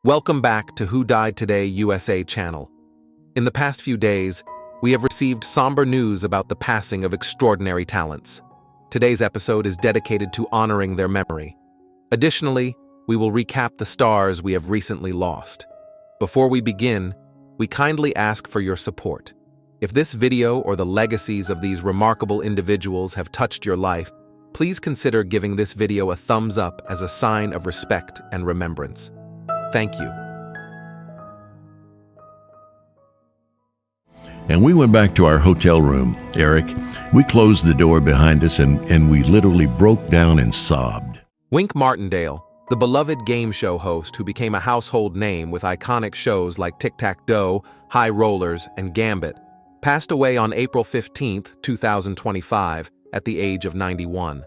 Welcome back to Who Died Today USA channel. In the past few days, we have received somber news about the passing of extraordinary talents. Today's episode is dedicated to honoring their memory. Additionally, we will recap the stars we have recently lost. Before we begin, we kindly ask for your support. If this video or the legacies of these remarkable individuals have touched your life, please consider giving this video a thumbs up as a sign of respect and remembrance. Thank you. And we went back to our hotel room, Eric. We closed the door behind us and we literally broke down and sobbed. Wink Martindale, the beloved game show host who became a household name with iconic shows like Tic-Tac-Dough, High Rollers, and Gambit, passed away on April 15, 2025, at the age of 91.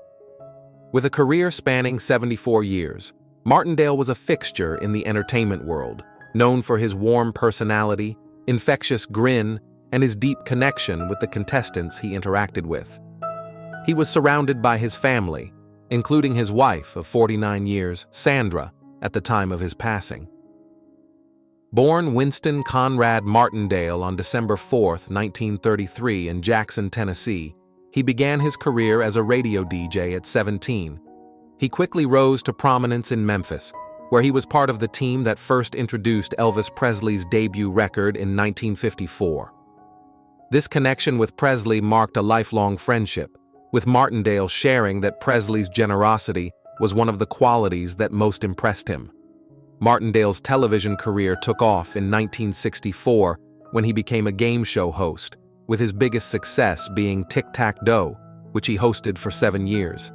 With a career spanning 74 years, Martindale was a fixture in the entertainment world, known for his warm personality, infectious grin, and his deep connection with the contestants he interacted with. He was surrounded by his family, including his wife of 49 years, Sandra, at the time of his passing. Born Winston Conrad Martindale on December 4, 1933 in Jackson, Tennessee, he began his career as a radio DJ at 17. He quickly rose to prominence in Memphis, where he was part of the team that first introduced Elvis Presley's debut record in 1954. This connection with Presley marked a lifelong friendship, with Martindale sharing that Presley's generosity was one of the qualities that most impressed him. Martindale's television career took off in 1964 when he became a game show host, with his biggest success being Tic-Tac-Dough, which he hosted for 7 years.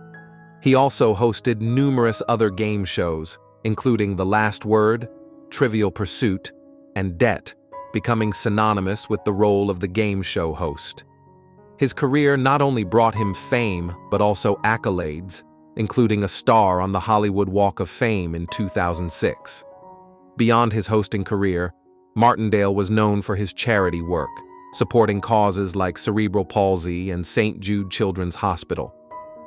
He also hosted numerous other game shows, including The Last Word, Trivial Pursuit, and Debt, becoming synonymous with the role of the game show host. His career not only brought him fame, but also accolades, including a star on the Hollywood Walk of Fame in 2006. Beyond his hosting career, Martindale was known for his charity work, supporting causes like cerebral palsy and St. Jude Children's Hospital.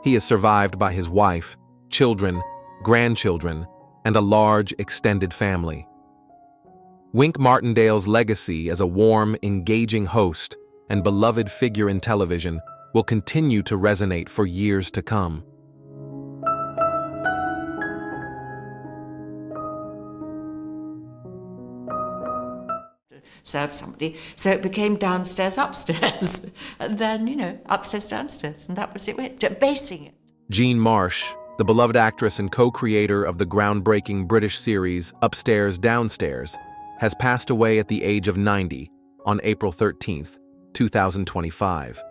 He is survived by his wife, children, grandchildren, and a large extended family. Wink Martindale's legacy as a warm, engaging host and beloved figure in television will continue to resonate for years to come. Serve somebody, so it became downstairs, upstairs, and then, upstairs, downstairs, and that was it, basing it. Jean Marsh, the beloved actress and co-creator of the groundbreaking British series Upstairs, Downstairs, has passed away at the age of 90 on April 13, 2025.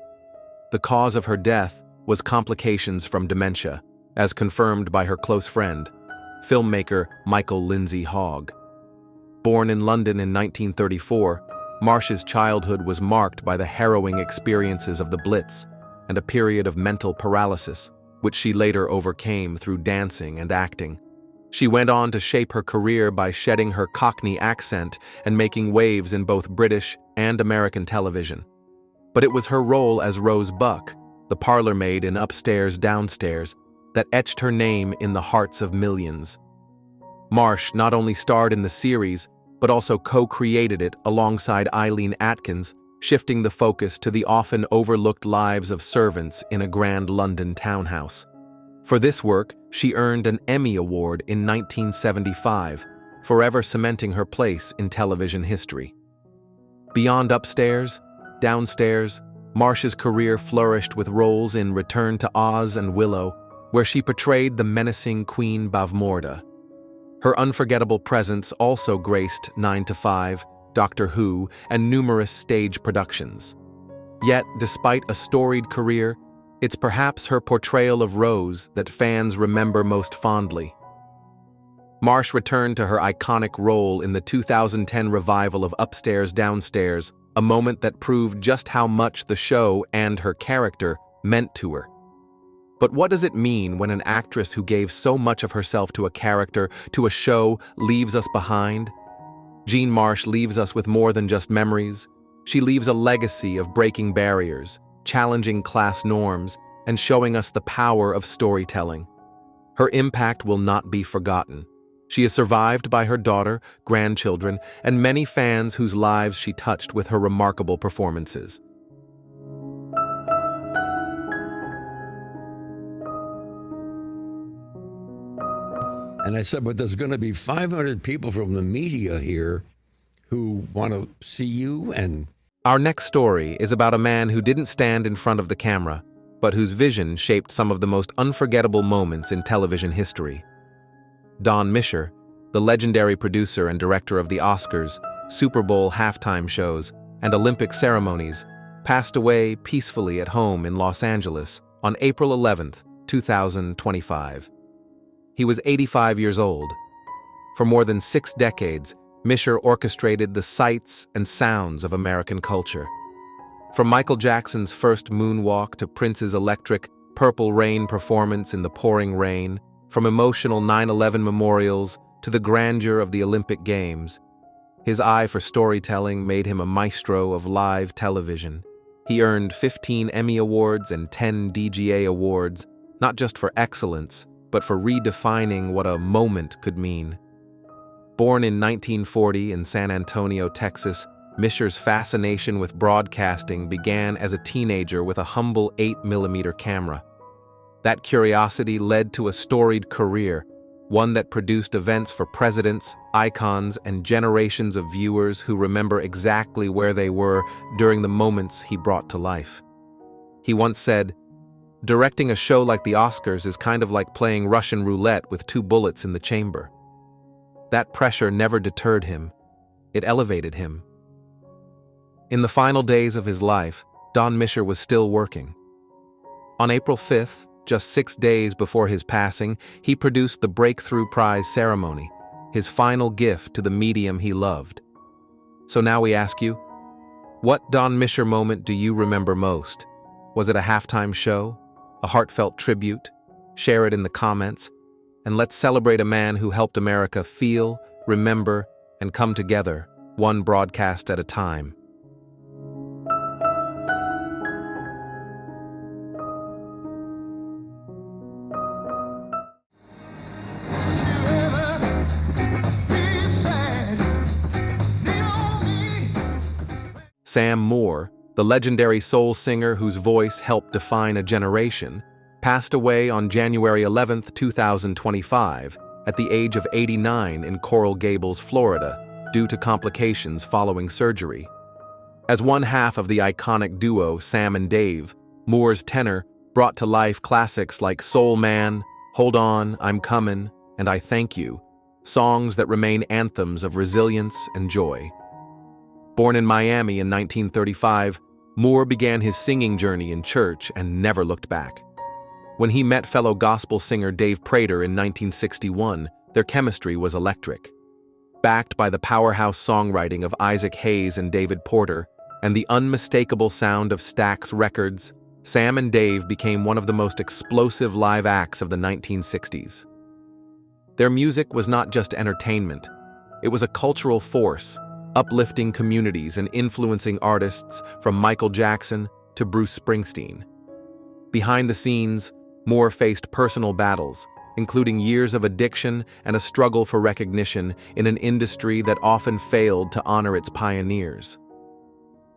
The cause of her death was complications from dementia, as confirmed by her close friend, filmmaker Michael Lindsay Hogg. Born in London in 1934, Marsh's childhood was marked by the harrowing experiences of the Blitz and a period of mental paralysis, which she later overcame through dancing and acting. She went on to shape her career by shedding her Cockney accent and making waves in both British and American television. But it was her role as Rose Buck, the parlor maid in Upstairs, Downstairs, that etched her name in the hearts of millions. Marsh not only starred in the series, but also co-created it alongside Eileen Atkins, shifting the focus to the often overlooked lives of servants in a grand London townhouse. For this work, she earned an Emmy Award in 1975, forever cementing her place in television history. Beyond Upstairs, Downstairs, Marsh's career flourished with roles in Return to Oz and Willow, where she portrayed the menacing Queen Bavmorda. Her unforgettable presence also graced 9 to 5, Doctor Who, and numerous stage productions. Yet, despite a storied career, it's perhaps her portrayal of Rose that fans remember most fondly. Marsh returned to her iconic role in the 2010 revival of Upstairs, Downstairs, a moment that proved just how much the show and her character meant to her. But what does it mean when an actress who gave so much of herself to a character, to a show, leaves us behind? Jean Marsh leaves us with more than just memories. She leaves a legacy of breaking barriers, challenging class norms, and showing us the power of storytelling. Her impact will not be forgotten. She is survived by her daughter, grandchildren, and many fans whose lives she touched with her remarkable performances. And I said, but there's going to be 500 people from the media here who want to see you. And our next story is about a man who didn't stand in front of the camera, but whose vision shaped some of the most unforgettable moments in television history. Don Mischer, the legendary producer and director of the Oscars, Super Bowl halftime shows, and Olympic ceremonies, passed away peacefully at home in Los Angeles on April 11, 2025. He was 85 years old. For more than 6 decades, Mischer orchestrated the sights and sounds of American culture. From Michael Jackson's first moonwalk to Prince's electric Purple Rain performance in the pouring rain, from emotional 9/11 memorials to the grandeur of the Olympic Games, his eye for storytelling made him a maestro of live television. He earned 15 Emmy Awards and 10 DGA Awards, not just for excellence, but for redefining what a moment could mean. Born in 1940 in San Antonio, Texas, Mischer's fascination with broadcasting began as a teenager with a humble 8mm camera. That curiosity led to a storied career, one that produced events for presidents, icons, and generations of viewers who remember exactly where they were during the moments he brought to life. He once said, "Directing a show like the Oscars is kind of like playing Russian roulette with 2 bullets in the chamber." That pressure never deterred him. It elevated him. In the final days of his life, Don Mischer was still working. On April 5th, just 6 days before his passing, he produced the Breakthrough Prize ceremony, his final gift to the medium he loved. So now we ask you, what Don Mischer moment do you remember most? Was it a halftime show? A heartfelt tribute? Share it in the comments. And let's celebrate a man who helped America feel, remember, and come together, one broadcast at a time. Sam Moore, the legendary soul singer whose voice helped define a generation, passed away on January 11, 2025, at the age of 89 in Coral Gables, Florida, due to complications following surgery. As one half of the iconic duo Sam and Dave, Moore's tenor brought to life classics like Soul Man, Hold On, I'm Comin', and I Thank You, songs that remain anthems of resilience and joy. Born in Miami in 1935, Moore began his singing journey in church and never looked back. When he met fellow gospel singer Dave Prater in 1961, their chemistry was electric. Backed by the powerhouse songwriting of Isaac Hayes and David Porter, and the unmistakable sound of Stax Records, Sam and Dave became one of the most explosive live acts of the 1960s. Their music was not just entertainment, it was a cultural force, uplifting communities and influencing artists from Michael Jackson to Bruce Springsteen. Behind the scenes, Moore faced personal battles, including years of addiction and a struggle for recognition in an industry that often failed to honor its pioneers.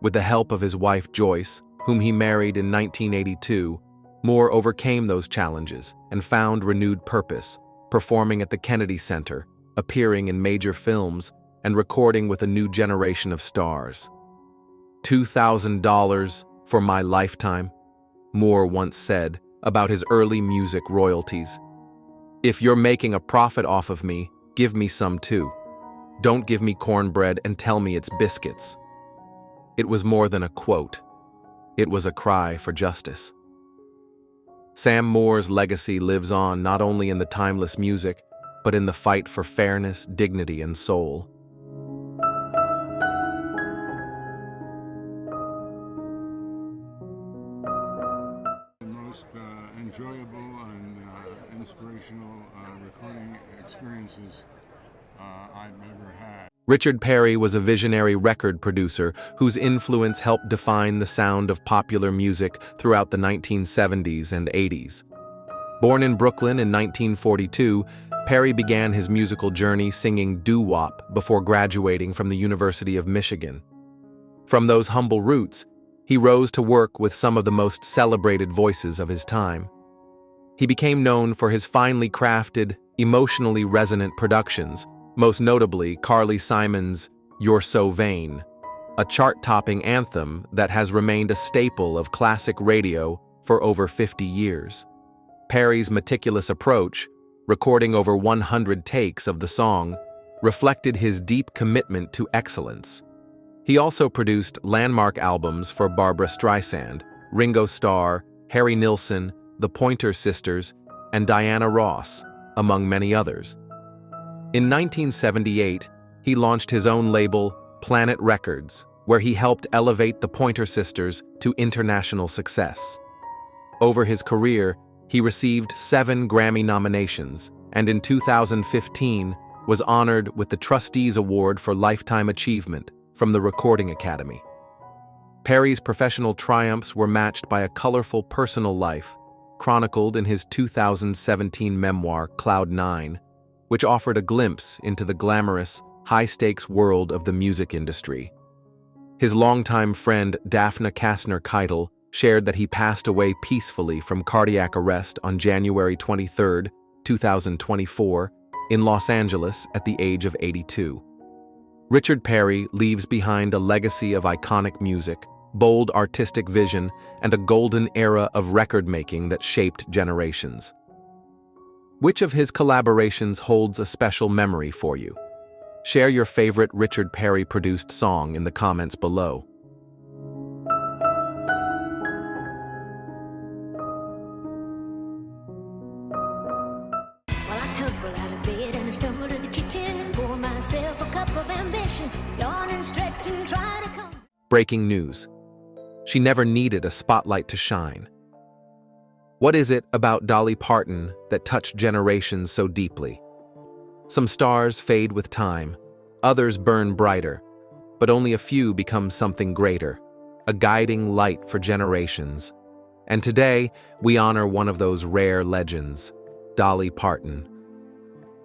With the help of his wife Joyce, whom he married in 1982, Moore overcame those challenges and found renewed purpose, performing at the Kennedy Center, appearing in major films, and recording with a new generation of stars. $2,000 for my lifetime, Moore once said about his early music royalties. If you're making a profit off of me, give me some too. Don't give me cornbread and tell me it's biscuits. It was more than a quote. It was a cry for justice. Sam Moore's legacy lives on not only in the timeless music, but in the fight for fairness, dignity, and soul. Most enjoyable and inspirational recording experiences I've ever had. Richard Perry was a visionary record producer whose influence helped define the sound of popular music throughout the 1970s and 80s. Born in Brooklyn in 1942, Perry began his musical journey singing doo-wop before graduating from the University of Michigan. From those humble roots, he rose to work with some of the most celebrated voices of his time. He became known for his finely crafted, emotionally resonant productions, most notably Carly Simon's "You're So Vain," a chart-topping anthem that has remained a staple of classic radio for over 50 years. Perry's meticulous approach, recording over 100 takes of the song, reflected his deep commitment to excellence. He also produced landmark albums for Barbra Streisand, Ringo Starr, Harry Nilsson, the Pointer Sisters, and Diana Ross, among many others. In 1978, he launched his own label, Planet Records, where he helped elevate the Pointer Sisters to international success. Over his career, he received 7 Grammy nominations, and in 2015 was honored with the Trustees Award for Lifetime Achievement from the Recording Academy. Perry's professional triumphs were matched by a colorful personal life, chronicled in his 2017 memoir, Cloud 9, which offered a glimpse into the glamorous, high-stakes world of the music industry. His longtime friend Daphne Kastner-Keitel shared that he passed away peacefully from cardiac arrest on January 23, 2024, in Los Angeles at the age of 82. Richard Perry leaves behind a legacy of iconic music, bold artistic vision, and a golden era of record-making that shaped generations. Which of his collaborations holds a special memory for you? Share your favorite Richard Perry-produced song in the comments below. Well, I tumbled out of bed and I stumbled to the kitchen, pour myself a cup of ambition, yawn and stretch and try to come. Breaking news. She never needed a spotlight to shine. What is it about Dolly Parton that touched generations so deeply? Some stars fade with time, others burn brighter, but only a few become something greater, a guiding light for generations. And today, we honor one of those rare legends, Dolly Parton.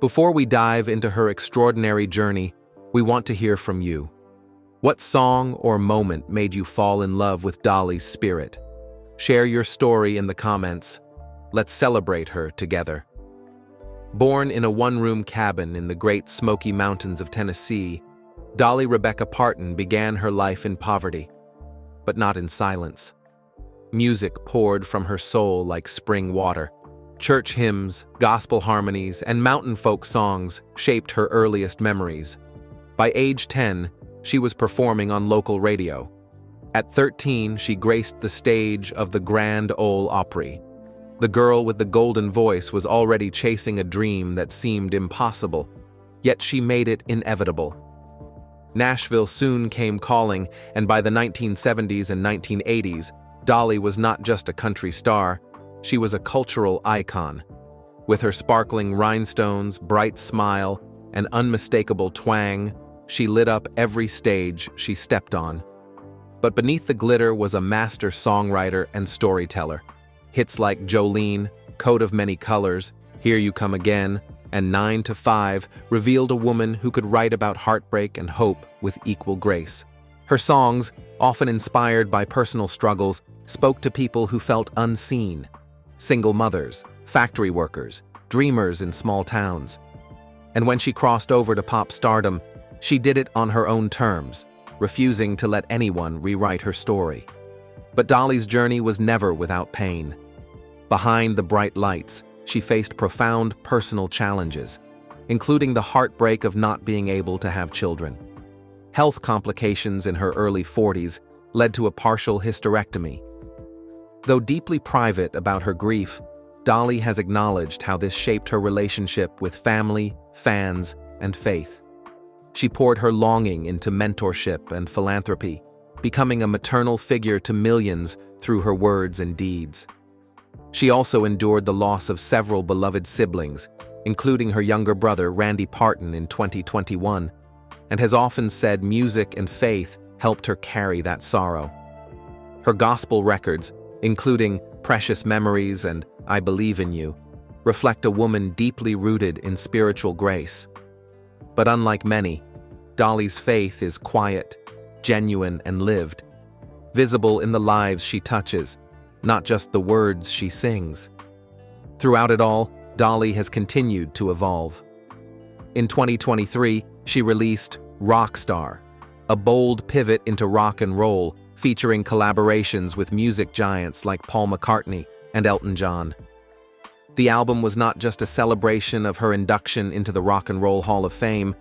Before we dive into her extraordinary journey, we want to hear from you. What song or moment made you fall in love with Dolly's spirit? Share your story in the comments. Let's celebrate her together. Born in a one-room cabin in the Great Smoky Mountains of Tennessee, Dolly Rebecca Parton began her life in poverty, but not in silence. Music poured from her soul like spring water. Church hymns, gospel harmonies, and mountain folk songs shaped her earliest memories. By age 10, she was performing on local radio. At 13, she graced the stage of the Grand Ole Opry. The girl with the golden voice was already chasing a dream that seemed impossible, yet she made it inevitable. Nashville soon came calling, and by the 1970s and 1980s, Dolly was not just a country star, she was a cultural icon. With her sparkling rhinestones, bright smile, and unmistakable twang, she lit up every stage she stepped on. But beneath the glitter was a master songwriter and storyteller. Hits like Jolene, Coat of Many Colors, Here You Come Again, and 9 to 5 revealed a woman who could write about heartbreak and hope with equal grace. Her songs, often inspired by personal struggles, spoke to people who felt unseen. Single mothers, factory workers, dreamers in small towns. And when she crossed over to pop stardom, she did it on her own terms, refusing to let anyone rewrite her story. But Dolly's journey was never without pain. Behind the bright lights, she faced profound personal challenges, including the heartbreak of not being able to have children. Health complications in her early 40s led to a partial hysterectomy. Though deeply private about her grief, Dolly has acknowledged how this shaped her relationship with family, fans, and faith. She poured her longing into mentorship and philanthropy, becoming a maternal figure to millions through her words and deeds. She also endured the loss of several beloved siblings, including her younger brother Randy Parton in 2021, and has often said music and faith helped her carry that sorrow. Her gospel records, including Precious Memories and I Believe in You, reflect a woman deeply rooted in spiritual grace. But unlike many, Dolly's faith is quiet, genuine, and lived, visible in the lives she touches, not just the words she sings. Throughout it all, Dolly has continued to evolve. In 2023, she released Rockstar, a bold pivot into rock and roll, featuring collaborations with music giants like Paul McCartney and Elton John. The album was not just a celebration of her induction into the Rock and Roll Hall of Fame,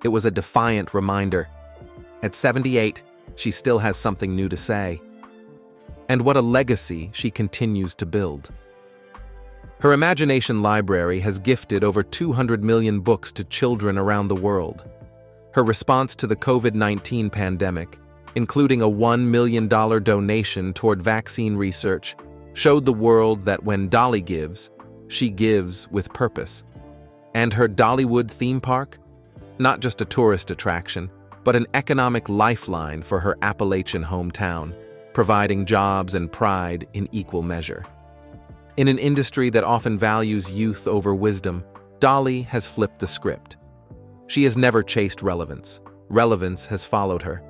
it was a defiant reminder. At 78, she still has something new to say. And what a legacy she continues to build. Her imagination library has gifted over 200 million books to children around the world. Her response to the COVID-19 pandemic, including a $1 million donation toward vaccine research, showed the world that when Dolly gives, she gives with purpose. And her Dollywood theme park? Not just a tourist attraction, but an economic lifeline for her Appalachian hometown, providing jobs and pride in equal measure. In an industry that often values youth over wisdom, Dolly has flipped the script. She has never chased relevance. Relevance has followed her.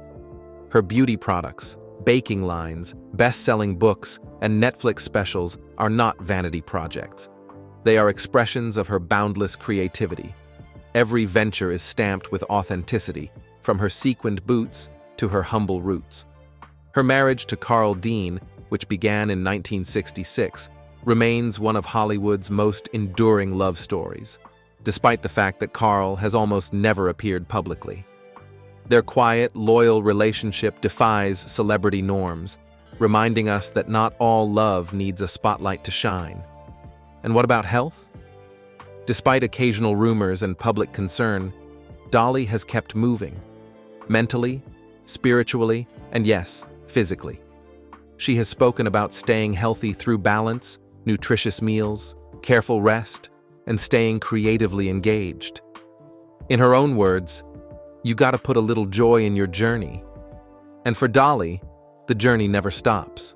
Her beauty products, baking lines, best-selling books, and Netflix specials are not vanity projects. They are expressions of her boundless creativity. Every venture is stamped with authenticity, from her sequined boots to her humble roots. Her marriage to Carl Dean, which began in 1966, remains one of Hollywood's most enduring love stories, despite the fact that Carl has almost never appeared publicly. Their quiet, loyal relationship defies celebrity norms, reminding us that not all love needs a spotlight to shine. And what about health? Despite occasional rumors and public concern, Dolly has kept moving, mentally, spiritually, and yes, physically. She has spoken about staying healthy through balance, nutritious meals, careful rest, and staying creatively engaged. In her own words, you gotta put a little joy in your journey. And for Dolly, the journey never stops.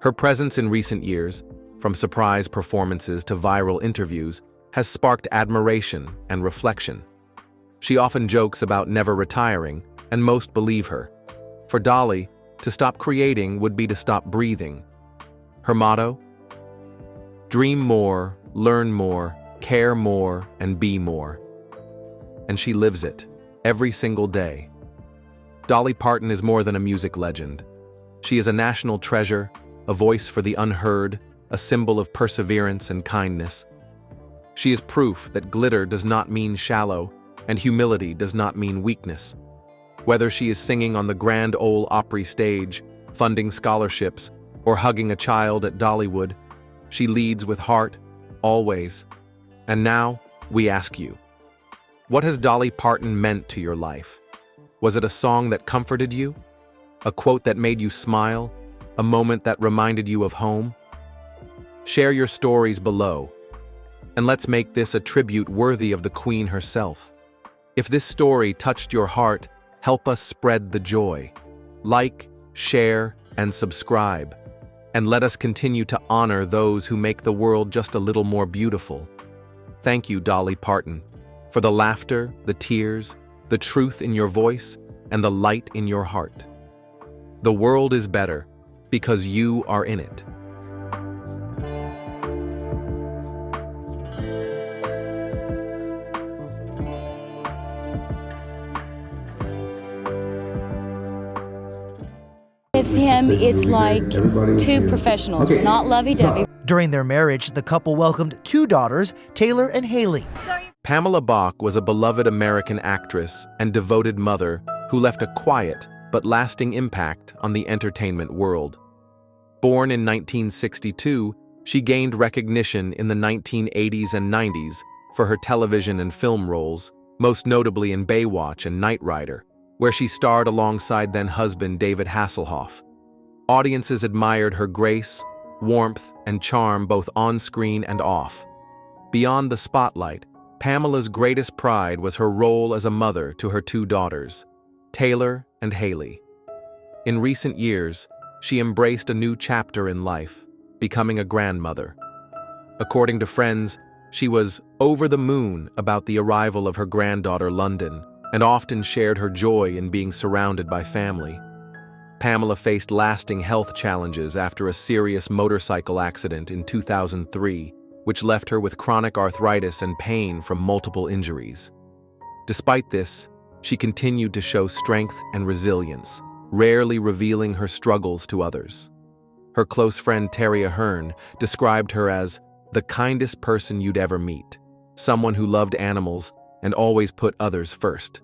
Her presence in recent years, from surprise performances to viral interviews, has sparked admiration and reflection. She often jokes about never retiring, and most believe her. For Dolly, to stop creating would be to stop breathing. Her motto? Dream more, learn more, care more, and be more. And she lives it, every single day. Dolly Parton is more than a music legend. She is a national treasure, a voice for the unheard, a symbol of perseverance and kindness. She is proof that glitter does not mean shallow, and humility does not mean weakness. Whether she is singing on the Grand Ole Opry stage, funding scholarships, or hugging a child at Dollywood, she leads with heart, always. And now, we ask you, what has Dolly Parton meant to your life? Was it a song that comforted you? A quote that made you smile? A moment that reminded you of home? Share your stories below, and let's make this a tribute worthy of the Queen herself. If this story touched your heart, help us spread the joy. Like, share, and subscribe. And let us continue to honor those who make the world just a little more beautiful. Thank you, Dolly Parton, for the laughter, the tears, the truth in your voice, and the light in your heart. The world is better because you are in it. With him, it's like two professionals. We're not lovey-dovey. During their marriage, the couple welcomed two daughters, Taylor and Haley. Pamela Bach was a beloved American actress and devoted mother who left a quiet but lasting impact on the entertainment world. Born in 1962, she gained recognition in the 1980s and 90s for her television and film roles, most notably in Baywatch and Knight Rider, where she starred alongside then-husband David Hasselhoff. Audiences admired her grace, warmth, and charm both on-screen and off. Beyond the spotlight, Pamela's greatest pride was her role as a mother to her two daughters, Taylor and Haley. In recent years, she embraced a new chapter in life, becoming a grandmother. According to friends, She was over the moon about the arrival of her granddaughter, London, and often shared her joy in being surrounded by family. Pamela faced lasting health challenges after a serious motorcycle accident in 2003, which left her with chronic arthritis and pain from multiple injuries. Despite this, she continued to show strength and resilience, rarely revealing her struggles to others. Her close friend Terry Ahern described her as the kindest person you'd ever meet, someone who loved animals and always put others first.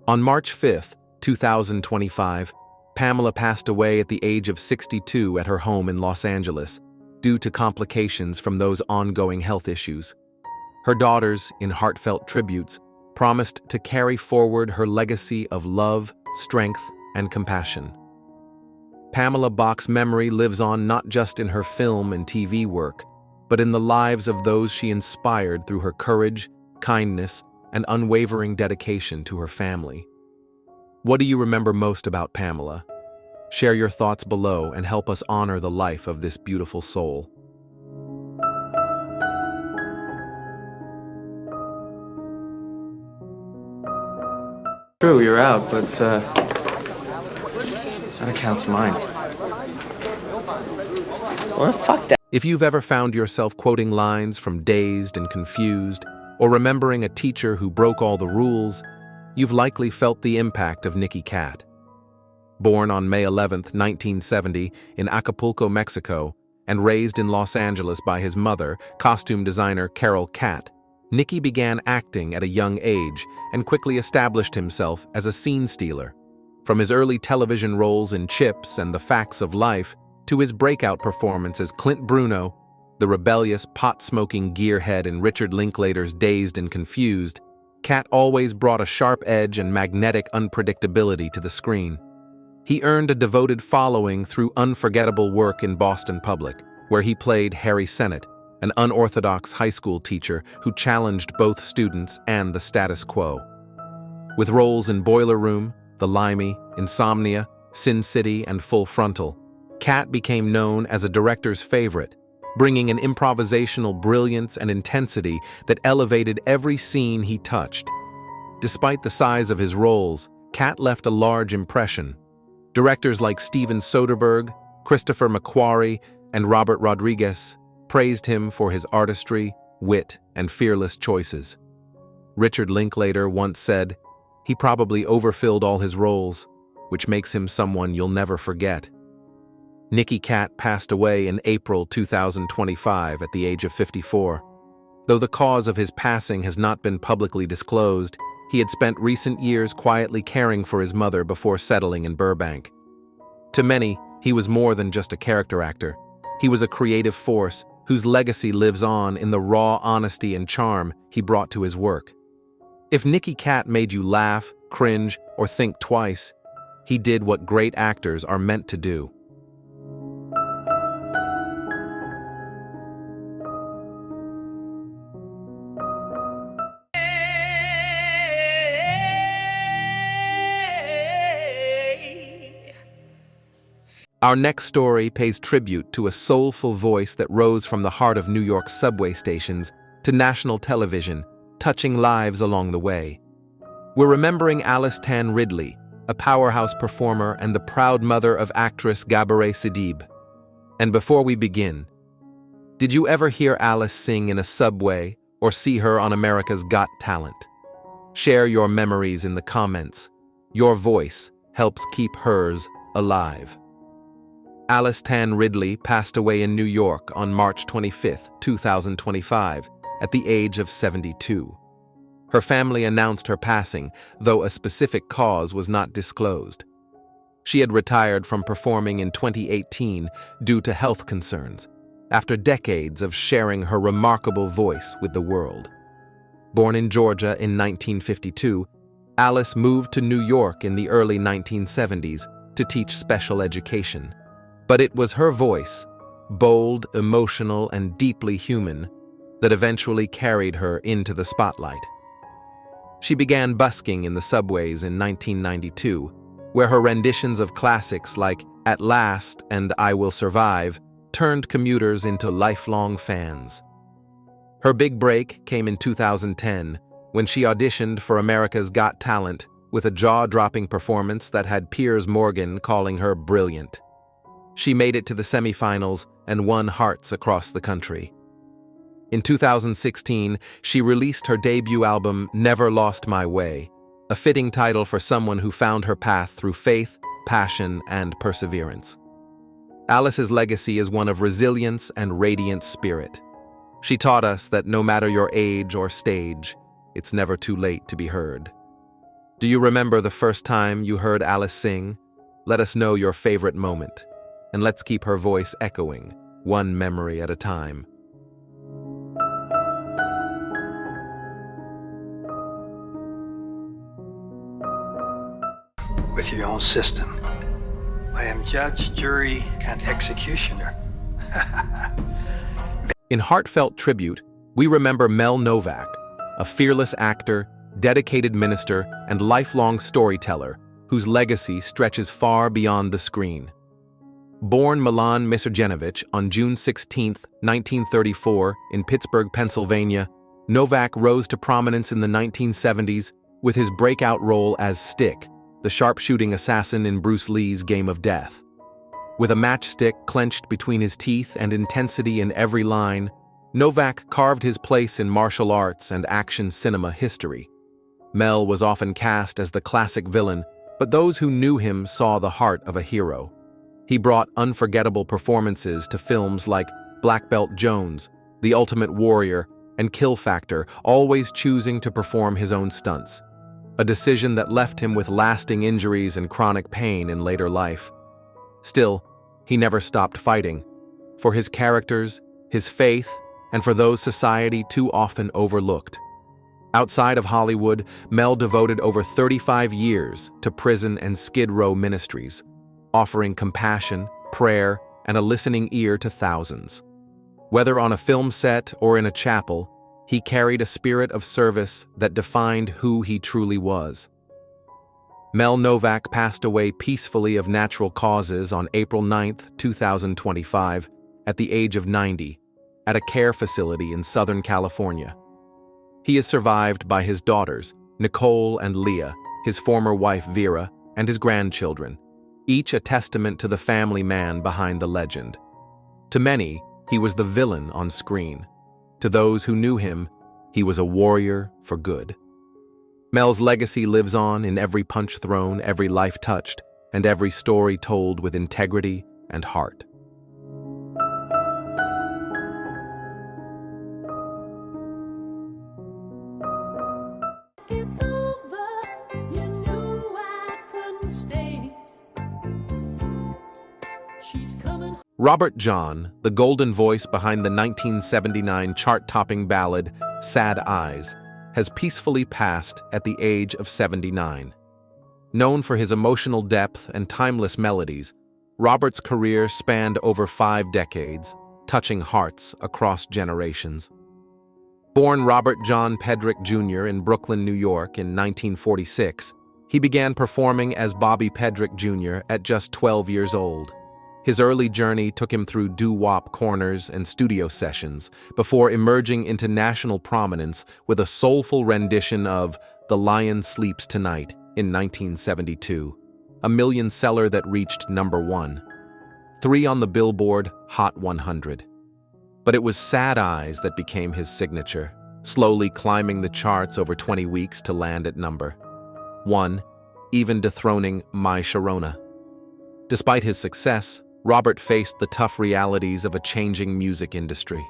On March 5, 2025, Pamela passed away at the age of 62 at her home in Los Angeles due to complications from those ongoing health issues. Her daughters, in heartfelt tributes, promised to carry forward her legacy of love, strength, and compassion. Pamela Bach's memory lives on not just in her film and TV work, but in the lives of those she inspired through her courage, kindness, and unwavering dedication to her family. What do you remember most about Pamela? Share your thoughts below and help us honor the life of this beautiful soul. True, you're out, but that account's mine. Well, fuck that. If you've ever found yourself quoting lines from Dazed and Confused, or remembering a teacher who broke all the rules, you've likely felt the impact of Nicky Katt. Born on May 11, 1970, in Acapulco, Mexico, and raised in Los Angeles by his mother, costume designer Carol Katt, Nicky began acting at a young age and quickly established himself as a scene stealer. From his early television roles in Chips and The Facts of Life to his breakout performance as Clint Bruno, the rebellious, pot-smoking gearhead in Richard Linklater's Dazed and Confused, Katt always brought a sharp edge and magnetic unpredictability to the screen. He earned a devoted following through unforgettable work in Boston Public, where he played Harry Sennett, an unorthodox high school teacher who challenged both students and the status quo. With roles in Boiler Room, The Limey, Insomnia, Sin City, and Full Frontal, Katt became known as a director's favorite, bringing an improvisational brilliance and intensity that elevated every scene he touched. Despite the size of his roles, Katt left a large impression. Directors like Steven Soderbergh, Christopher McQuarrie, and Robert Rodriguez praised him for his artistry, wit, and fearless choices. Richard Linklater once said, "He probably overfilled all his roles, which makes him someone you'll never forget." Nicky Katt passed away in April 2025 at the age of 54. Though the cause of his passing has not been publicly disclosed, he had spent recent years quietly caring for his mother before settling in Burbank. To many, he was more than just a character actor. He was a creative force whose legacy lives on in the raw honesty and charm he brought to his work. If Nicky Katt made you laugh, cringe, or think twice, he did what great actors are meant to do. Our next story pays tribute to a soulful voice that rose from the heart of New York's subway stations to national television, touching lives along the way. We're remembering Alice Tan Ridley, a powerhouse performer and the proud mother of actress Gabourey Sidibe. And before we begin, did you ever hear Alice sing in a subway or see her on America's Got Talent? Share your memories in the comments. Your voice helps keep hers alive. Alice Tan Ridley passed away in New York on March 25, 2025, at the age of 72. Her family announced her passing, though a specific cause was not disclosed. She had retired from performing in 2018 due to health concerns, after decades of sharing her remarkable voice with the world. Born in Georgia in 1952, Alice moved to New York in the early 1970s to teach special education. But it was her voice, bold, emotional, and deeply human, that eventually carried her into the spotlight. She began busking in the subways in 1992, where her renditions of classics like At Last and I Will Survive turned commuters into lifelong fans. Her big break came in 2010 when she auditioned for America's Got Talent with a jaw-dropping performance that had Piers Morgan calling her brilliant. She made it to the semifinals and won hearts across the country. In 2016, she released her debut album, Never Lost My Way, a fitting title for someone who found her path through faith, passion, and perseverance. Alice's legacy is one of resilience and radiant spirit. She taught us that no matter your age or stage, it's never too late to be heard. Do you remember the first time you heard Alice sing? Let us know your favorite moment, and let's keep her voice echoing, one memory at a time. With your own system. I am judge, jury, and executioner. In heartfelt tribute, we remember Mel Novak, a fearless actor, dedicated minister, and lifelong storyteller whose legacy stretches far beyond the screen. Born Milan Miscergenovich on June 16, 1934, in Pittsburgh, Pennsylvania, Novak rose to prominence in the 1970s with his breakout role as Stick, the sharpshooting assassin in Bruce Lee's Game of Death. With a matchstick clenched between his teeth and intensity in every line, Novak carved his place in martial arts and action cinema history. Mel was often cast as the classic villain, but those who knew him saw the heart of a hero. He brought unforgettable performances to films like Black Belt Jones, The Ultimate Warrior, and Kill Factor, always choosing to perform his own stunts, a decision that left him with lasting injuries and chronic pain in later life. Still, he never stopped fighting, for his characters, his faith, and for those society too often overlooked. Outside of Hollywood, Mel devoted over 35 years to prison and Skid Row ministries, offering compassion, prayer, and a listening ear to thousands. Whether on a film set or in a chapel, he carried a spirit of service that defined who he truly was. Mel Novak passed away peacefully of natural causes on April 9, 2025, at the age of 90, at a care facility in Southern California. He is survived by his daughters, Nicole and Leah, his former wife Vera, and his grandchildren, each a testament to the family man behind the legend. To many, he was the villain on screen. To those who knew him, he was a warrior for good. Mel's legacy lives on in every punch thrown, every life touched, and every story told with integrity and heart. It's over, you knew I couldn't stay. She's coming. Robert John, the golden voice behind the 1979 chart-topping ballad Sad Eyes, has peacefully passed at the age of 79. Known for his emotional depth and timeless melodies, Robert's career spanned over 5 decades, touching hearts across generations. Born Robert John Pedrick Jr. in Brooklyn, New York in 1946, he began performing as Bobby Pedrick Jr. at just 12 years old. His early journey took him through doo-wop corners and studio sessions before emerging into national prominence with a soulful rendition of The Lion Sleeps Tonight in 1972, a million-seller that reached number 1, 3 on the Billboard Hot 100. But it was Sad Eyes that became his signature, slowly climbing the charts over 20 weeks to land at number 1, even dethroning My Sharona. Despite his success, Robert faced the tough realities of a changing music industry.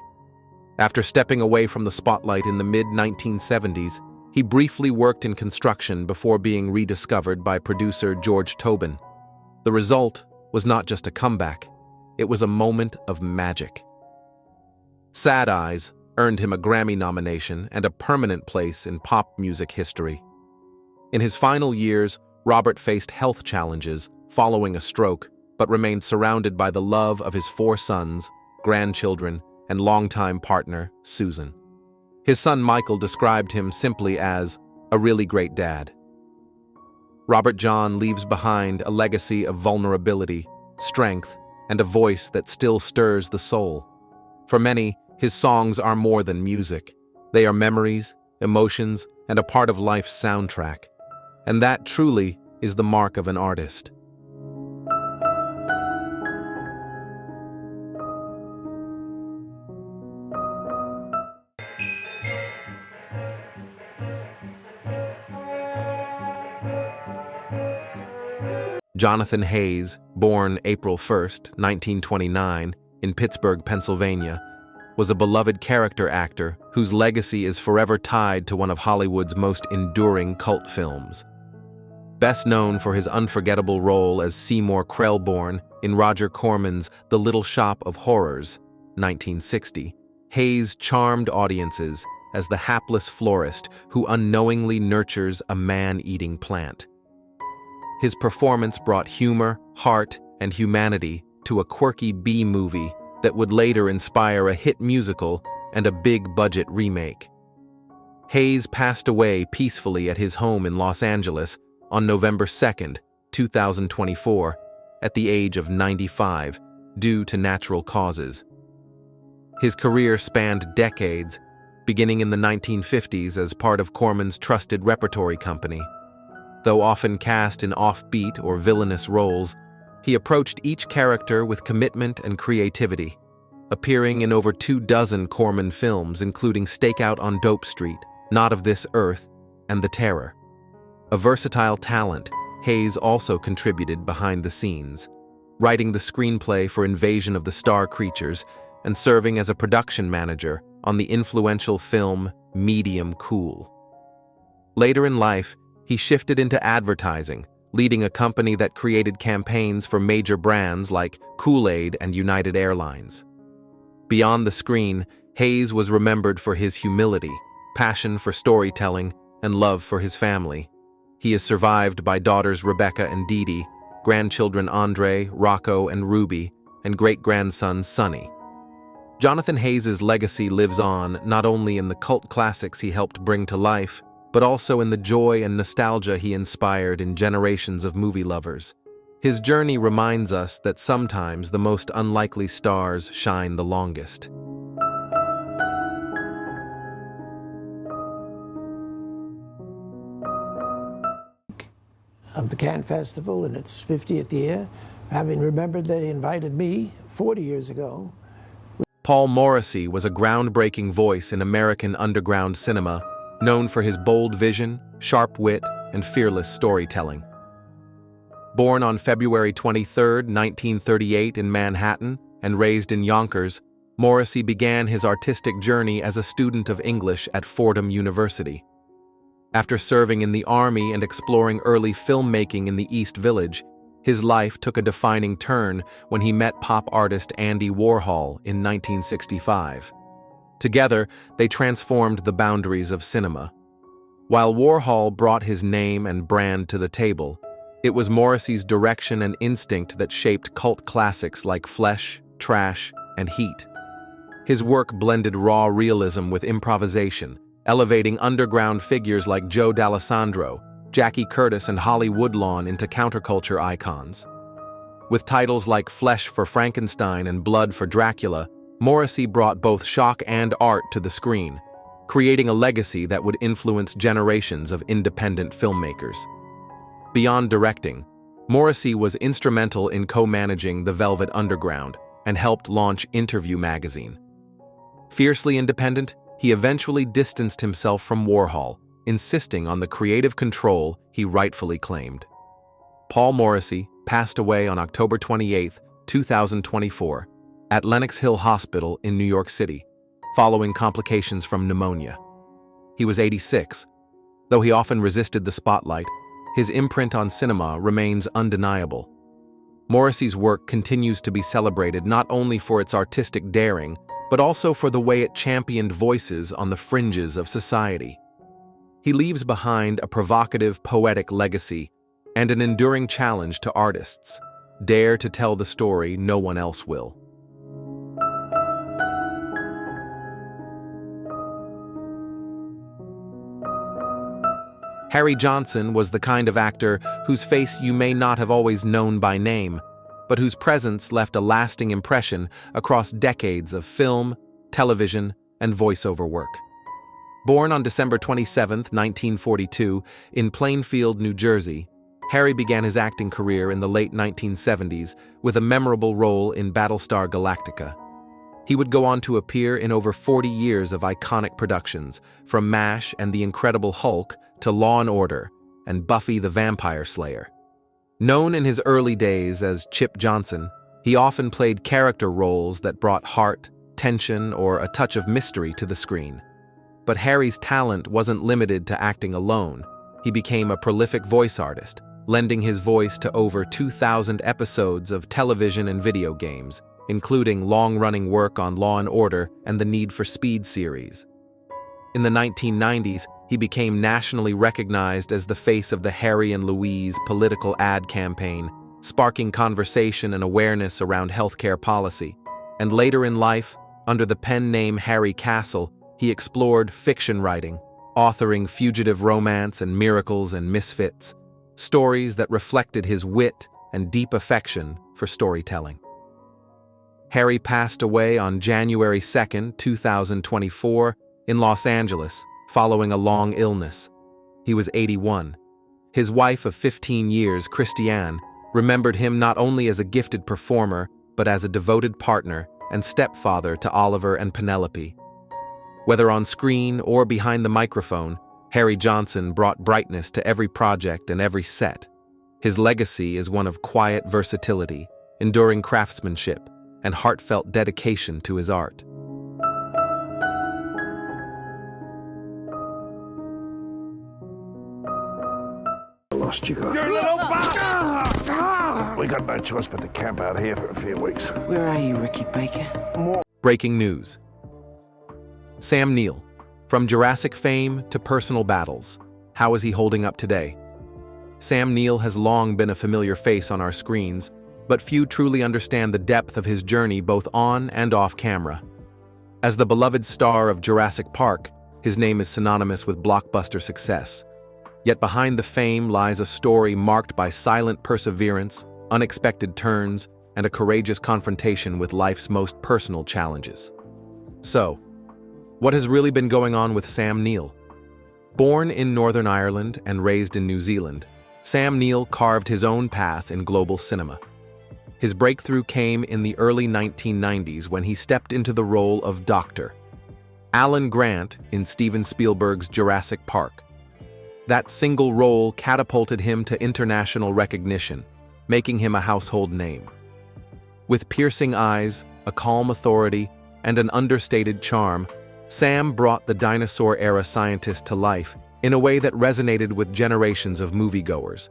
After stepping away from the spotlight in the mid-1970s, he briefly worked in construction before being rediscovered by producer George Tobin. The result was not just a comeback, it was a moment of magic. Sad Eyes earned him a Grammy nomination and a permanent place in pop music history. In his final years, Robert faced health challenges following a stroke, but remained surrounded by the love of his 4 sons, grandchildren, and longtime partner, Susan. His son Michael described him simply as a really great dad. Robert John leaves behind a legacy of vulnerability, strength, and a voice that still stirs the soul. For many, His songs are more than music. They are memories, emotions, and a part of life's soundtrack. And that truly is the mark of an artist. Jonathan Haze, born April 1st, 1929, in Pittsburgh, Pennsylvania, was a beloved character actor whose legacy is forever tied to one of Hollywood's most enduring cult films. Best known for his unforgettable role as Seymour Krelborn in Roger Corman's The Little Shop of Horrors, 1960, Haze charmed audiences as the hapless florist who unknowingly nurtures a man-eating plant. His performance brought humor, heart, and humanity to a quirky B-movie that would later inspire a hit musical and a big-budget remake. Haze passed away peacefully at his home in Los Angeles on November 2nd, 2024, at the age of 95, due to natural causes. His career spanned decades, beginning in the 1950s as part of Corman's trusted repertory company. Though often cast in offbeat or villainous roles, he approached each character with commitment and creativity, appearing in over 24 Corman films including Stakeout on Dope Street, Not of This Earth, and The Terror. A versatile talent, Haze also contributed behind the scenes, writing the screenplay for Invasion of the Star Creatures and serving as a production manager on the influential film Medium Cool. Later in life, he shifted into advertising, leading a company that created campaigns for major brands like Kool-Aid and United Airlines. Beyond the screen, Haze was remembered for his humility, passion for storytelling, and love for his family. He is survived by daughters Rebecca and Dee Dee, grandchildren Andre, Rocco, and Ruby, and great-grandson Sonny. Jonathan Haze's legacy lives on not only in the cult classics he helped bring to life, but also in the joy and nostalgia he inspired in generations of movie lovers. His journey reminds us that sometimes the most unlikely stars shine the longest. Of the Cannes Festival in its 50th year, having remembered they invited me 40 years ago. Paul Morrissey was a groundbreaking voice in American underground cinema, known for his bold vision, sharp wit, and fearless storytelling. Born on February 23, 1938 in Manhattan and raised in Yonkers, Morrissey began his artistic journey as a student of English at Fordham University. After serving in the Army and exploring early filmmaking in the East Village, his life took a defining turn when he met pop artist Andy Warhol in 1965. Together, they transformed the boundaries of cinema. While Warhol brought his name and brand to the table, it was Morrissey's direction and instinct that shaped cult classics like Flesh, Trash, and Heat. His work blended raw realism with improvisation, elevating underground figures like Joe D'Alessandro, Jackie Curtis, and Holly Woodlawn into counterculture icons. With titles like Flesh for Frankenstein and Blood for Dracula, Morrissey brought both shock and art to the screen, creating a legacy that would influence generations of independent filmmakers. Beyond directing, Morrissey was instrumental in co-managing The Velvet Underground and helped launch Interview magazine. Fiercely independent, he eventually distanced himself from Warhol, insisting on the creative control he rightfully claimed. Paul Morrissey passed away on October 28, 2024, at Lenox Hill Hospital in New York City, following complications from pneumonia. He was 86. Though he often resisted the spotlight, his imprint on cinema remains undeniable. Morrissey's work continues to be celebrated not only for its artistic daring, but also for the way it championed voices on the fringes of society. He leaves behind a provocative, poetic legacy and an enduring challenge to artists: dare to tell the story no one else will. Harry Johnson was the kind of actor whose face you may not have always known by name, but whose presence left a lasting impression across decades of film, television, and voiceover work. Born on December 27, 1942, in Plainfield, New Jersey, Harry began his acting career in the late 1970s with a memorable role in Battlestar Galactica. He would go on to appear in over 40 years of iconic productions, from MASH and The Incredible Hulk to Law & Order and Buffy the Vampire Slayer. Known in his early days as Chip Johnson, he often played character roles that brought heart, tension, or a touch of mystery to the screen. But Harry's talent wasn't limited to acting alone. He became a prolific voice artist, lending his voice to over 2,000 episodes of television and video games, including long-running work on Law & Order and the Need for Speed series. In the 1990s, he became nationally recognized as the face of the Harry and Louise political ad campaign, sparking conversation and awareness around healthcare policy. And later in life, under the pen name Harry Castle, he explored fiction writing, authoring Fugitive Romance and Miracles and Misfits, stories that reflected his wit and deep affection for storytelling. Harry passed away on January 2, 2024, in Los Angeles, following a long illness. He was 81. His wife of 15 years, Christiane, remembered him not only as a gifted performer, but as a devoted partner and stepfather to Oliver and Penelope. Whether on screen or behind the microphone, Harry Johnson brought brightness to every project and every set. His legacy is one of quiet versatility, enduring craftsmanship, and heartfelt dedication to his art. I lost you. You're a little bastard! We got no choice but to camp out here for a few weeks. Where are you, Ricky Baker? Breaking news. Sam Neill. From Jurassic fame to personal battles, how is he holding up today? Sam Neill has long been a familiar face on our screens, but few truly understand the depth of his journey both on and off camera. As the beloved star of Jurassic Park, his name is synonymous with blockbuster success. Yet behind the fame lies a story marked by silent perseverance, unexpected turns, and a courageous confrontation with life's most personal challenges. So, what has really been going on with Sam Neill? Born in Northern Ireland and raised in New Zealand, Sam Neill carved his own path in global cinema. His breakthrough came in the early 1990s when he stepped into the role of Dr. Alan Grant in Steven Spielberg's Jurassic Park. That single role catapulted him to international recognition, making him a household name. With piercing eyes, a calm authority, and an understated charm, Sam brought the dinosaur-era scientist to life in a way that resonated with generations of moviegoers.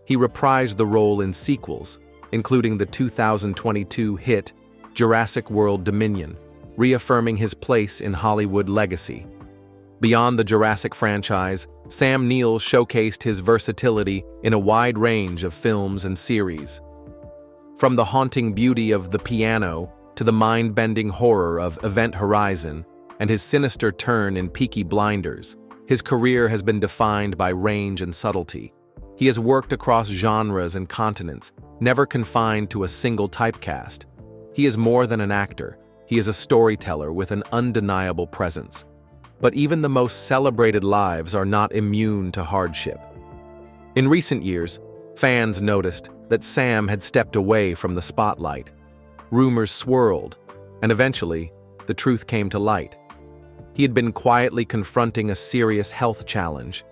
He reprised the role in sequels, including the 2022 hit Jurassic World Dominion, reaffirming his place in Hollywood legacy. Beyond the Jurassic franchise, Sam Neill showcased his versatility in a wide range of films and series. From the haunting beauty of The Piano to the mind-bending horror of Event Horizon and his sinister turn in Peaky Blinders, his career has been defined by range and subtlety. He has worked across genres and continents, never confined to a single typecast. He is more than an actor. He is a storyteller with an undeniable presence. But even the most celebrated lives are not immune to hardship. In recent years, fans noticed that Sam had stepped away from the spotlight. Rumors swirled, and eventually, the truth came to light. He had been quietly confronting a serious health challenge.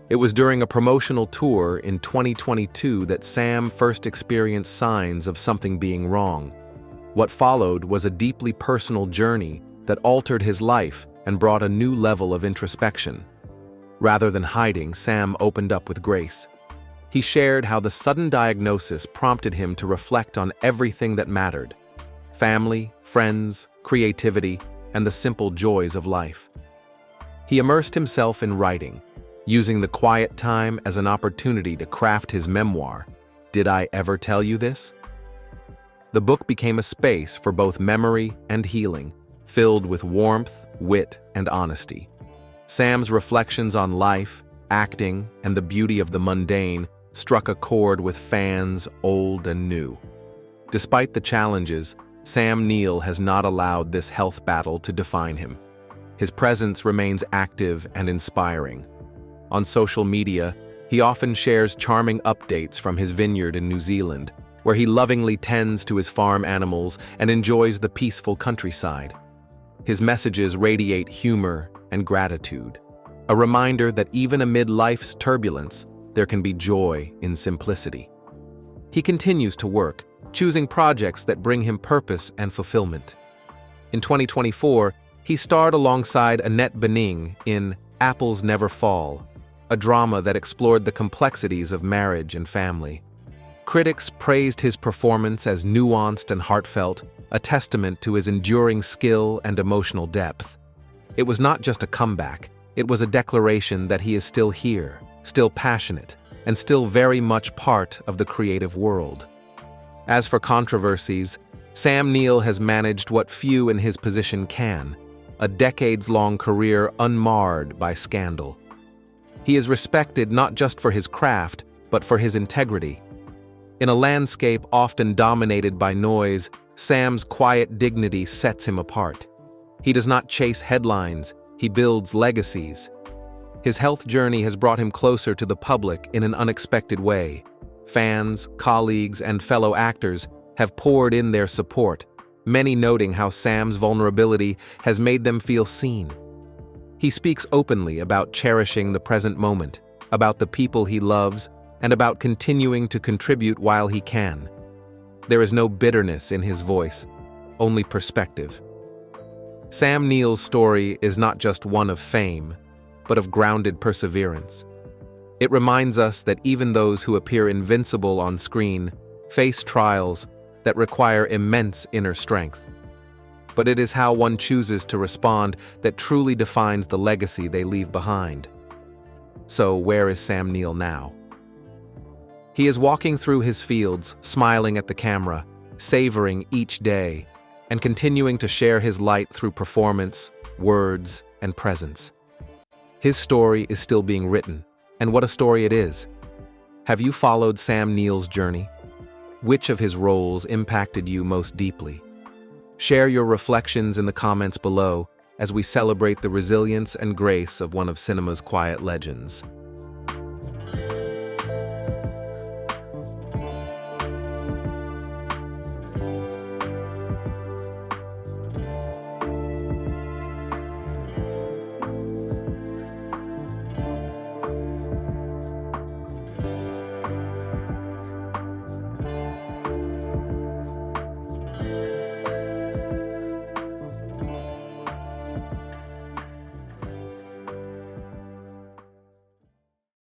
It was during a promotional tour in 2022 that Sam first experienced signs of something being wrong. What followed was a deeply personal journey that altered his life and brought a new level of introspection. Rather than hiding, Sam opened up with grace. He shared how the sudden diagnosis prompted him to reflect on everything that mattered: family, friends, creativity, and the simple joys of life. He immersed himself in writing, using the quiet time as an opportunity to craft his memoir, Did I Ever Tell You This? The book became a space for both memory and healing, filled with warmth, wit, and honesty. Sam's reflections on life, acting, and the beauty of the mundane struck a chord with fans old and new. Despite the challenges, Sam Neill has not allowed this health battle to define him. His presence remains active and inspiring. On social media, he often shares charming updates from his vineyard in New Zealand, where he lovingly tends to his farm animals and enjoys the peaceful countryside. His messages radiate humor and gratitude, a reminder that even amid life's turbulence, there can be joy in simplicity. He continues to work, choosing projects that bring him purpose and fulfillment. In 2024, he starred alongside Annette Bening in Apples Never Fall, a drama that explored the complexities of marriage and family. Critics praised his performance as nuanced and heartfelt, a testament to his enduring skill and emotional depth. It was not just a comeback, it was a declaration that he is still here, still passionate, and still very much part of the creative world. As for controversies, Sam Neill has managed what few in his position can, a decades-long career unmarred by scandal. He is respected not just for his craft, but for his integrity. In a landscape often dominated by noise, Sam's quiet dignity sets him apart. He does not chase headlines, he builds legacies. His health journey has brought him closer to the public in an unexpected way. Fans, colleagues, and fellow actors have poured in their support, many noting how Sam's vulnerability has made them feel seen. He speaks openly about cherishing the present moment, about the people he loves, and about continuing to contribute while he can. There is no bitterness in his voice, only perspective. Sam Neill's story is not just one of fame, but of grounded perseverance. It reminds us that even those who appear invincible on screen face trials that require immense inner strength. But it is how one chooses to respond that truly defines the legacy they leave behind. So, where is Sam Neill now? He is walking through his fields, smiling at the camera, savoring each day, and continuing to share his light through performance, words, and presence. His story is still being written, and what a story it is. Have you followed Sam Neill's journey? Which of his roles impacted you most deeply? Share your reflections in the comments below as we celebrate the resilience and grace of one of cinema's quiet legends.